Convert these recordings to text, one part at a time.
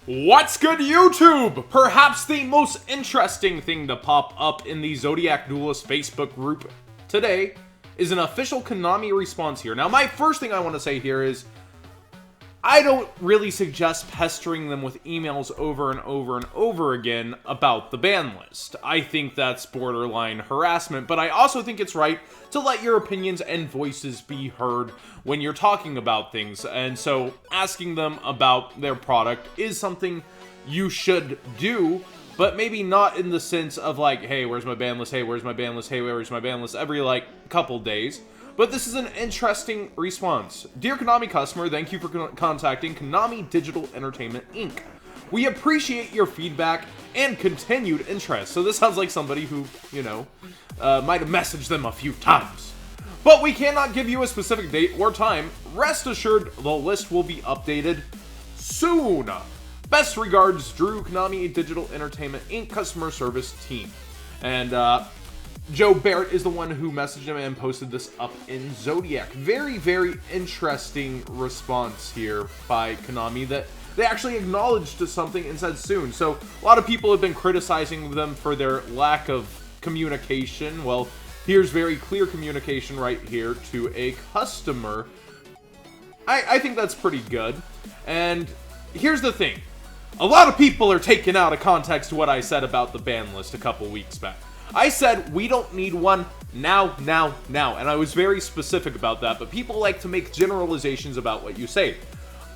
What's good, YouTube? Perhaps the most interesting thing to pop up in the Zodiac Duelist Facebook group today is an official Konami response here. Now, my first thing I want to say here is I don't really suggest pestering them with emails over and over and over again about the ban list. I think that's borderline harassment, but I also think it's right to let your opinions and voices be heard when you're talking about things. And so asking them about their product is something you should do, but maybe not in the sense of like, hey, where's my ban list? Hey, where's my ban list? Hey, where's my ban list? Every like couple days. But this is an interesting response. Dear Konami customer, thank you for contacting Konami Digital Entertainment Inc. We appreciate your feedback and continued interest. So this sounds like somebody who, might have messaged them a few times. But we cannot give you a specific date or time. Rest assured, the list will be updated soon. Best regards, Drew, Konami Digital Entertainment Inc. Customer Service Team. And, Joe Barrett is the one who messaged him and posted this up in Zodiac. Very, very interesting response here by Konami that they actually acknowledged something and said soon. So a lot of people have been criticizing them for their lack of communication. Well, here's very clear communication right here to a customer. I think that's pretty good. And here's the thing. A lot of people are taking out of context what I said about the ban list a couple weeks back. I said, we don't need one now, and I was very specific about that, but people like to make generalizations about what you say.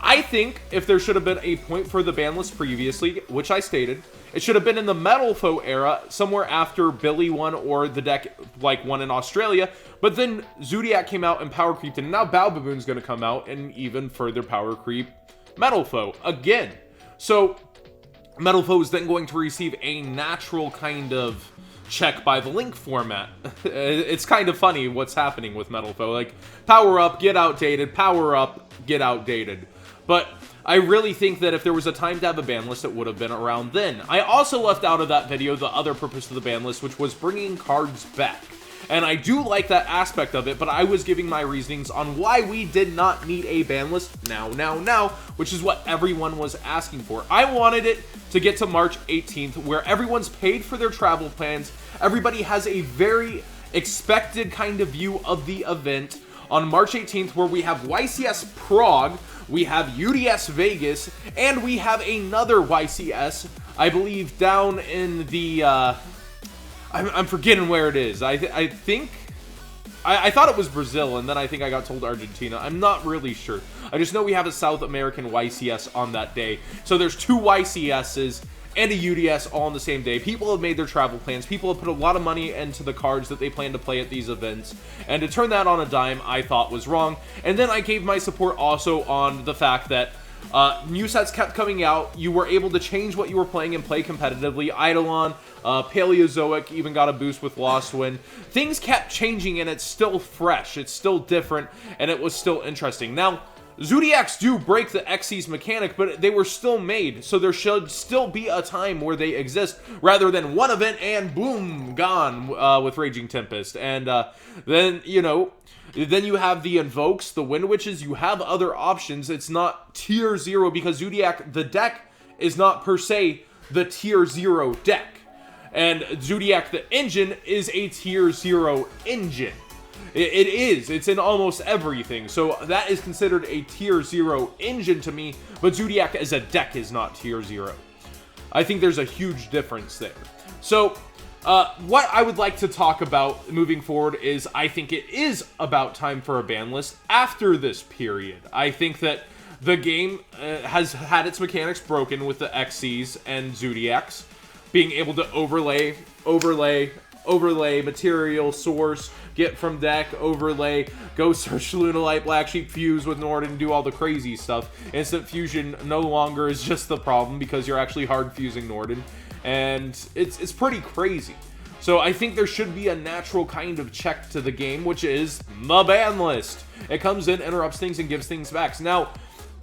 I think if there should have been a point for the ban list previously, which I stated, it should have been in the Metal Foe era, somewhere after Billy won or the deck like won in Australia, but then Zodiac came out and power creeped, and now Bao Baboon's going to come out and even further power creep Metal Foe again. So Metal Foe is then going to receive a natural kind of check by the link format. It's kind of funny what's happening with Metal Foe. Like, power up, get outdated, power up, get outdated. But I really think that if there was a time to have a ban list, it would have been around then. I also left out of that video the other purpose of the ban list, which was bringing cards back. And I do like that aspect of it, but I was giving my reasonings on why we did not need a ban list now, which is what everyone was asking for. I wanted it to get to March 18th, where everyone's paid for their travel plans, everybody has a very expected kind of view of the event on March 18th, where we have YCS Prague, we have UDS Vegas, and we have another YCS, I believe, down in the, I'm forgetting where it is. I thought it was Brazil, and then I think I got told Argentina. I'm not really sure. I just know we have a South American YCS on that day. So there's two YCSs and a UDS all on the same day. People have made their travel plans. People have put a lot of money into the cards that they plan to play at these events. And to turn that on a dime, I thought was wrong. And then I gave my support also on the fact that new sets kept coming out. You were able to change what you were playing and play competitively. Eidolon, Paleozoic even got a boost with Lost Wind. Things kept changing, and it's still fresh. It's still different, and it was still interesting. Now, Zodiacs do break the Xyz mechanic, but they were still made, so there should still be a time where they exist, rather than one event and boom, gone with Raging Tempest. And then you have the Invokes, the Wind Witches, you have other options. It's not tier 0 because Zodiac, the deck, is not per se the tier 0 deck. And Zodiac, the engine, is a tier 0 engine. It is. It's in almost everything. So that is considered a tier 0 engine to me, but Zodiac as a deck is not tier 0. I think there's a huge difference there. So what I would like to talk about moving forward is I think it is about time for a ban list after this period. I think that the game has had its mechanics broken with the Xyz and Zodiacs. Being able to overlay, material, source, get from deck, overlay, go search Lunalight, Black Sheep, fuse with Norden, do all the crazy stuff. Instant fusion no longer is just the problem because you're actually hard fusing Norden. And it's pretty crazy. So I think there should be a natural kind of check to the game, which is the ban list. It comes in, interrupts things, and gives things back. Now,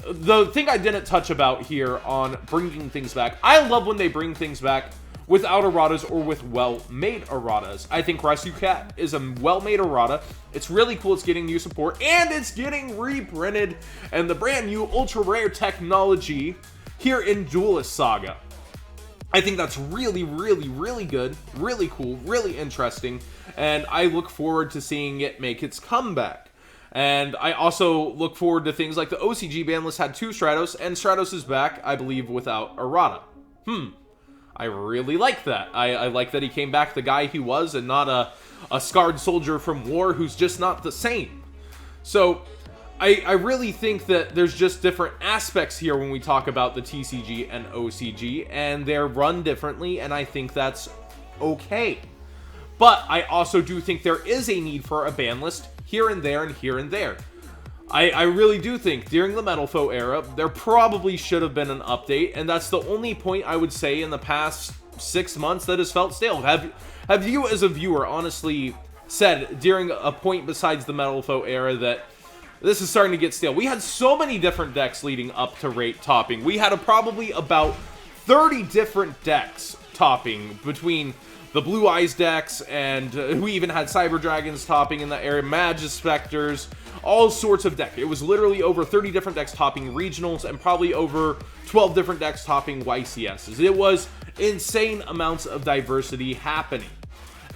the thing I didn't touch about here on bringing things back, I love when they bring things back without erratas or with well-made erratas. I think Rescue Cat is a well-made errata. It's really cool. It's getting new support, and it's getting reprinted. And the brand new ultra-rare technology here in Duelist Saga. I think that's really, really, really good, really cool, really interesting, and I look forward to seeing it make its comeback. And I also look forward to things like the OCG ban list had 2 Stratos, and Stratos is back, I believe, without Errata. I really like that. I like that he came back the guy he was, and not a scarred soldier from war who's just not the same. So I really think that there's just different aspects here when we talk about the TCG and OCG, and they're run differently, and I think that's okay. But I also do think there is a need for a ban list here and there and here and there. I really do think during the Metal Foe era, there probably should have been an update, and that's the only point I would say in the past 6 months that has felt stale. Have you as a viewer honestly said during a point besides the Metal Foe era that this is starting to get stale? We had so many different decks leading up to rate topping. We had probably about 30 different decks topping between the Blue Eyes decks, and we even had Cyber Dragons topping in the area, Magus Specters, all sorts of decks. It was literally over 30 different decks topping regionals, and probably over 12 different decks topping YCSs. It was insane amounts of diversity happening.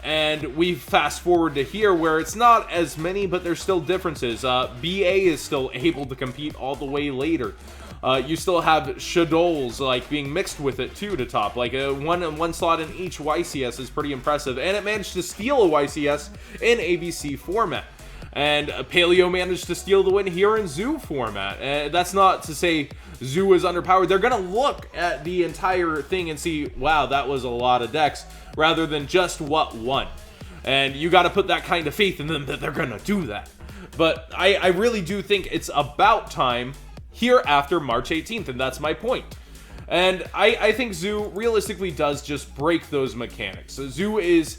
And we fast forward to here where it's not as many, but there's still differences. BA is still able to compete all the way later. You still have Shadows like being mixed with it too to top. Like one slot in each YCS is pretty impressive, and it managed to steal a YCS in ABC format. And Paleo managed to steal the win here in Zoo format. That's not to say Zoo is underpowered. They're gonna look at the entire thing and see, wow, that was a lot of decks, rather than just what won. And you got to put that kind of faith in them that they're gonna do that. But I really do think it's about time here after March 18th, and that's my point. And I think Zoo realistically does just break those mechanics. So Zoo is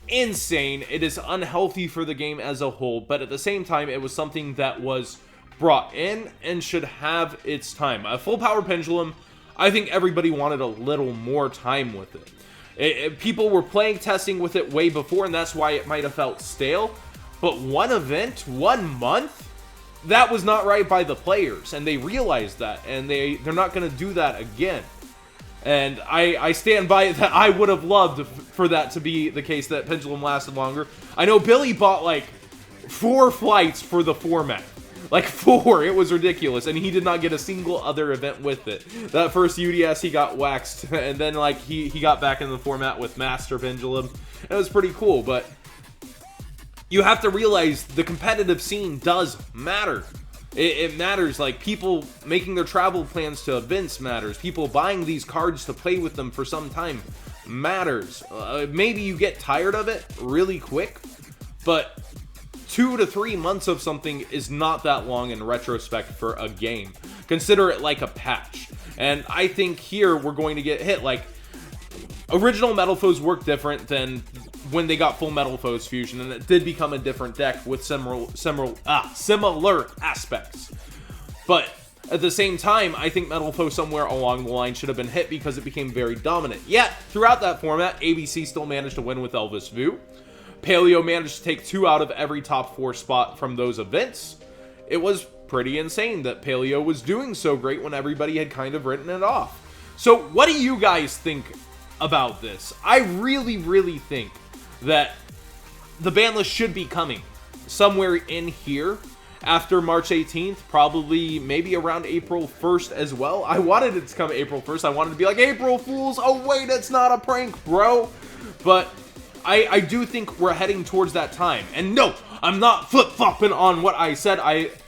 insane. It is unhealthy for the game as a whole, but at the same time, it was something that was brought in and should have its time. A full power pendulum, I think everybody wanted a little more time with it. People were playing testing with it way before, and that's why it might have felt stale. But one event, 1 month, that was not right by the players, and they realized that, and they're not going to do that again. And I stand by it that I would have loved for that to be the case, that Pendulum lasted longer. I know Billy bought like 4 flights for the format. Like 4, it was ridiculous, and he did not get a single other event with it. That first UDS he got waxed, and then like he got back in the format with Master Pendulum. It was pretty cool, but you have to realize the competitive scene does matter. It matters. Like, people making their travel plans to events matters. People buying these cards to play with them for some time matters. Maybe you get tired of it really quick, but 2 to 3 months of something is not that long in retrospect for a game. Consider it like a patch. And I think here we're going to get hit. Like, original Metal Foes work different than when they got full Metal Foes fusion, and it did become a different deck with similar aspects. But at the same time, I think Metal Foe somewhere along the line should have been hit because it became very dominant. Yet, throughout that format, ABC still managed to win with Elvis Vu. Paleo managed to take 2 out of every top 4 spot from those events. It was pretty insane that Paleo was doing so great when everybody had kind of written it off. So what do you guys think about this? I really, really think that the ban list should be coming somewhere in here after March 18th, probably maybe around April 1st as well. I wanted it to come April 1st. I wanted to be like, April Fools, oh wait, it's not a prank, bro. But I do think we're heading towards that time. And no, I'm not flip-flopping on what I said.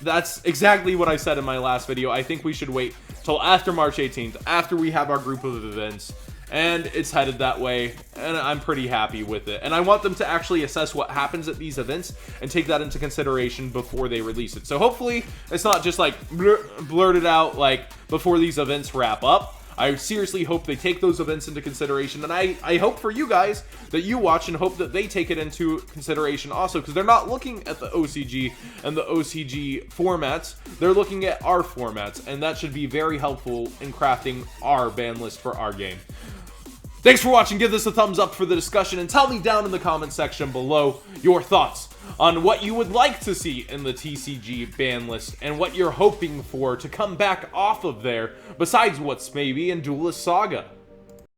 That's exactly what I said in my last video. I think we should wait till after March 18th, after we have our group of events. And it's headed that way, and I'm pretty happy with it. And I want them to actually assess what happens at these events and take that into consideration before they release it. So hopefully it's not just like blurted out like before these events wrap up. I seriously hope they take those events into consideration, and I hope for you guys that you watch and hope that they take it into consideration also, because they're not looking at the OCG and the OCG formats, they're looking at our formats, and that should be very helpful in crafting our ban list for our game. Thanks for watching, give this a thumbs up for the discussion, and tell me down in the comment section below your thoughts on what you would like to see in the TCG ban list, and what you're hoping for to come back off of there, besides what's maybe in Duelist Saga.